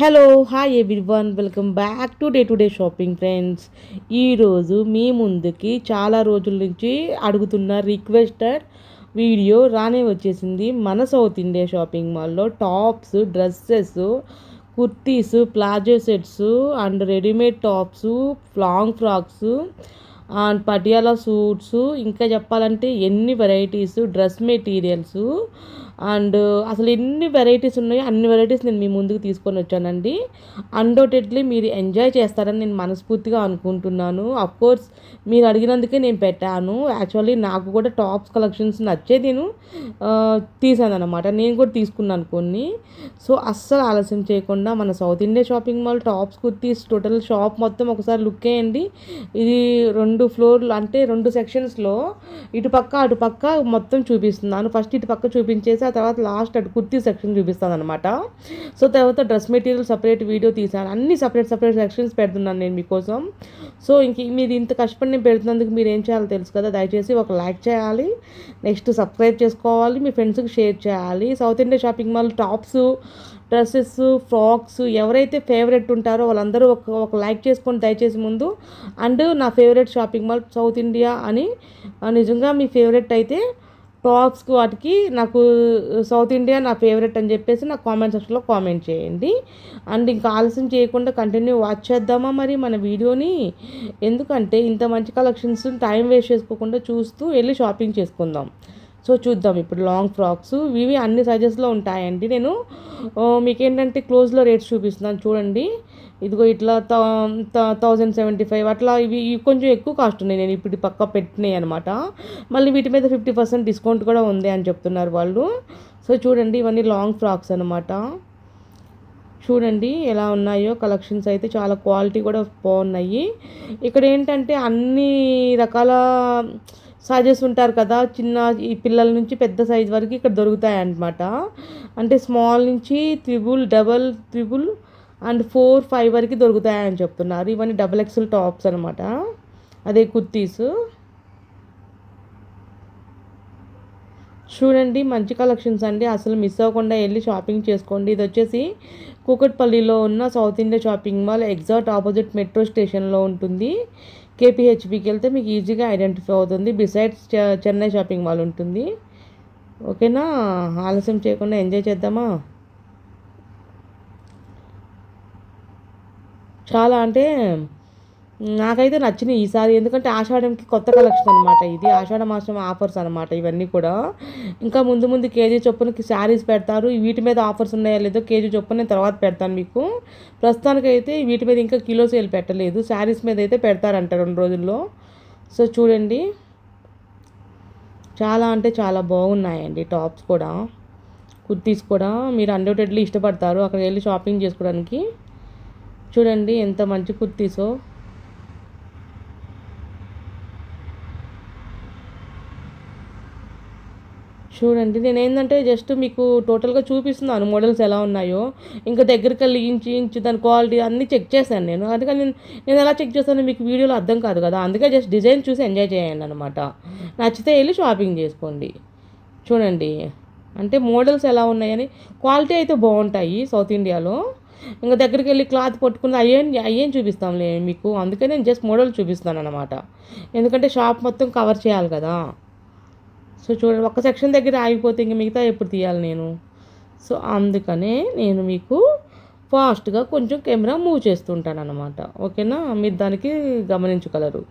Hello hi everyone welcome back to day shopping friends. ఈరోజు మీ ముందుకి చాలా రోజుల నుంచి అడుగుతున్న రిక్వెస్టెడ్ వీడియో రానే వచ్చేసింది. మన సౌత్ ఇండియా షాపింగ్ మాల్లో tops, dresses, kurtis, palazzo sets and readymade tops, long frocks and Patiala suits, ఇంకా చెప్పాలంటే ఎన్ని వెరైటీస్ డ్రెస్ మెటీరియల్స్ అండ్ అసలు ఎన్ని వెరైటీస్ ఉన్నాయో అన్ని వెరైటీస్ నేను మీ ముందుకు తీసుకొని వచ్చానండి. అన్డౌటెడ్లీ మీరు ఎంజాయ్ చేస్తారని నేను మనస్ఫూర్తిగా అనుకుంటున్నాను. కోర్స్ మీరు అడిగినందుకే నేను పెట్టాను. యాక్చువల్లీ నాకు కూడా టాప్స్ కలెక్షన్స్ నచ్చే నేను తీసాను అనమాట. నేను కూడా తీసుకున్నాను కొన్ని. సో అస్సలు ఆలస్యం చేయకుండా మన south India shopping mall tops, kurtis total shop మొత్తం ఒకసారి లుక్ వేయండి. ఇది 2 ఫ్లోర్లు అంటే 2 సెక్షన్స్లో ఇటుపక్క అటుపక్క మొత్తం చూపిస్తున్నాను. ఫస్ట్ ఇటు పక్క చూపించేసి ఆ తర్వాత లాస్ట్ అటు కుర్తీ సెక్షన్ చూపిస్తాను అనమాట. సో తర్వాత డ్రెస్ మెటీరియల్ సపరేట్ వీడియో తీసాను. అన్ని సపరేట్ సెక్షన్స్ పెడుతున్నాను నేను మీకోసం. సో ఇంక మీరు ఇంత కష్టపడి నేను పెడుతున్నందుకు మీరు ఏం చేయాలో తెలుసు కదా. దయచేసి ఒక లైక్ చేయాలి, నెక్స్ట్ సబ్స్క్రైబ్ చేసుకోవాలి, మీ ఫ్రెండ్స్కి షేర్ చేయాలి. South India shopping mall tops, dresses, frocks ఎవరైతే ఫేవరెట్ ఉంటారో వాళ్ళందరూ ఒక లైక్ చేసుకోండి దయచేసి ముందు. అండ్ నా favourite shopping mall south India అని నిజంగా మీ ఫేవరెట్ అయితే టాప్స్కి వాటికి నాకు సౌత్ ఇండియా నా ఫేవరెట్ అని చెప్పేసి నాకు కామెంట్ సెక్షన్లో కామెంట్ చేయండి. అండ్ ఇంకా ఆలస్యం చేయకుండా కంటిన్యూ వాచ్ చేద్దామా మరి మన వీడియోని. ఎందుకంటే ఇంత మంచి కలెక్షన్స్ టైం వేస్ట్ చేసుకోకుండా చూస్తూ వెళ్ళి షాపింగ్ చేసుకుందాం. సో చూద్దాం ఇప్పుడు లాంగ్ ఫ్రాక్స్ ఇవి అన్ని సైజెస్లో ఉంటాయండి. నేను మీకేంటంటే క్లోజ్లో రేట్స్ చూపిస్తున్నాను చూడండి. ఇదిగో ఇట్లా 1075 అట్లా ఇవి కొంచెం ఎక్కువ కాస్ట్ ఉన్నాయి. నేను ఇప్పుడు పక్క పెట్టినాయి అనమాట. మళ్ళీ వీటి మీద 50% డిస్కౌంట్ కూడా ఉంది అని చెప్తున్నారు వాళ్ళు. సో చూడండి ఇవన్నీ లాంగ్ ఫ్రాక్స్ అనమాట. చూడండి ఎలా ఉన్నాయో కలెక్షన్స్ అయితే చాలా క్వాలిటీ కూడా బాగున్నాయి. ఇక్కడ ఏంటంటే అన్ని రకాల సైజెస్ ఉంటారు కదా, చిన్న ఈ పిల్లల నుంచి పెద్ద సైజ్ వరకు ఇక్కడ దొరుకుతాయి అన్నమాట. అంటే స్మాల్ నుంచి త్రిబుల్, డబల్, త్రిబుల్ అండ్ 4, 5 వరకు దొరుకుతాయని చెప్తున్నారు. ఇవన్నీ XXL టాప్స్ అనమాట. అదే కుర్తీస్ చూడండి మంచి కలెక్షన్స్ అండి. అసలు మిస్ అవ్వకుండా వెళ్ళి షాపింగ్ చేసుకోండి. ఇది వచ్చేసి కూకట్పల్లిలో ఉన్న south India shopping mall exact opposite metro స్టేషన్లో ఉంటుంది. కేపీహెచ్బికి వెళ్తే మీకు ఈజీగా ఐడెంటిఫై అవుతుంది. బిసైడ్స్ చెన్నై షాపింగ్ మాల్ ఉంటుంది. ఓకేనా, ఆలస్యం చేయకుండా ఎంజాయ్ చేద్దామా. చాలా అంటే నాకైతే నచ్చినాయి ఈసారి. ఎందుకంటే ఆషాఢంకి కొత్త కలెక్షన్ అనమాట. ఇది ఆషాఢ మాసం ఆఫర్స్ అనమాట ఇవన్నీ కూడా. ఇంకా ముందు కేజీ చొప్పునకి శారీస్ పెడతారు. వీటి మీద ఆఫర్స్ ఉన్నాయో లేదో కేజీ చొప్పున నేను తర్వాత పెడతాను మీకు. ప్రస్తుతానికైతే వీటి మీద ఇంకా కిలో సేల్ పెట్టలేదు. శారీస్ మీద అయితే పెడతారంట 2 రోజుల్లో. సో చూడండి చాలా అంటే చాలా బాగున్నాయండి టాప్స్ కూడా, కుర్తీస్ కూడా. మీరు అన్డౌటెడ్లీ ఇష్టపడతారు అక్కడికి వెళ్ళి షాపింగ్ చేసుకోవడానికి. చూడండి ఎంత మంచి కుర్తీసో. చూడండి నేను ఏంటంటే జస్ట్ మీకు టోటల్గా చూపిస్తున్నాను మోడల్స్ ఎలా ఉన్నాయో. ఇంకా దగ్గరికి వెళ్ళి ఇంచు దాని క్వాలిటీ అన్నీ చెక్ చేశాను నేను. అందుకని నేను ఎలా చెక్ చేస్తానో మీకు వీడియోలో అర్థం కాదు కదా. అందుకే జస్ట్ డిజైన్ చూసి ఎంజాయ్ చేయండి అనమాట. నచ్చితే వెళ్ళి షాపింగ్ చేసుకోండి. చూడండి అంటే మోడల్స్ ఎలా ఉన్నాయని, క్వాలిటీ అయితే బాగుంటాయి సౌత్ ఇండియాలో. ఇంకా దగ్గరికి వెళ్ళి క్లాత్ పట్టుకుని అయ్యేం చూపిస్తాంలే మీకు. అందుకే నేను జస్ట్ మోడల్ చూపిస్తాను అనమాట. ఎందుకంటే షాప్ మొత్తం కవర్ చేయాలి కదా. సో చూడండి ఒక సెక్షన్ దగ్గర ఆగిపోతే ఇంక మిగతా ఎప్పుడు తీయాలి నేను. సో అందుకనే నేను మీకు ఫాస్ట్గా కొంచెం కెమెరా మూవ్ చేస్తుంటాను అనమాట. ఓకేనా, మీరు దానికి గమనించగలరు.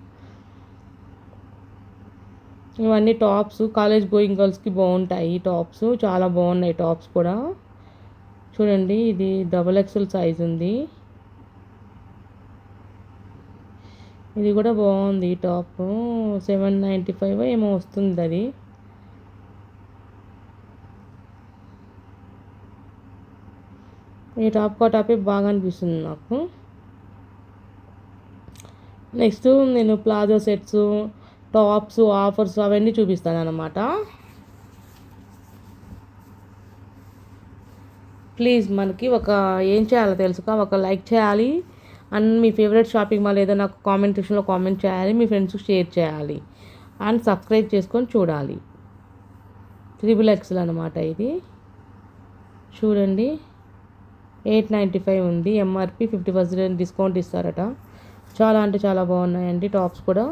ఇవన్నీ టాప్స్ కాలేజ్ గోయింగ్ గర్ల్స్కి బాగుంటాయి. టాప్స్ చాలా బాగున్నాయి టాప్స్ కూడా. చూడండి ఇది XXL సైజ్ ఉంది. ఇది కూడా బాగుంది టాప్. 795 ఏమో వస్తుంది అది. ఈ టాపే బాగా అనిపిస్తుంది నాకు. నెక్స్ట్ నేను ప్లాజో సెట్స్, టాప్స్, ఆఫర్స్ అవన్నీ చూపిస్తాను అనమాట. ప్లీజ్ మనకి ఏం చేయాలో తెలుసుగా, ఒక లైక్ చేయాలి. And me favourite shopping mall ఏదో నాకు కామెంట్ సెక్షన్లో కామెంట్ చేయాలి, మీ ఫ్రెండ్స్కి షేర్ చేయాలి అండ్ సబ్స్క్రైబ్ చేసుకొని చూడాలి. XXL అనమాట ఇది. చూడండి 895 ఉంది. ఎంఆర్పి 50% డిస్కౌంట్ ఇస్తారట. చాలా అంటే చాలా బాగున్నాయండి టాప్స్ కూడా.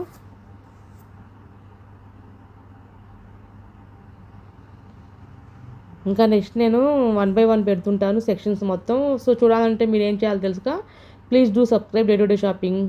ఇంకా నెక్స్ట్ నేను 1 బై 1 పెడుతుంటాను సెక్షన్స్ మొత్తం. సో చూడాలంటే మీరు ఏం చేయాలో తెలుసుగా, please do subscribe day to day shopping.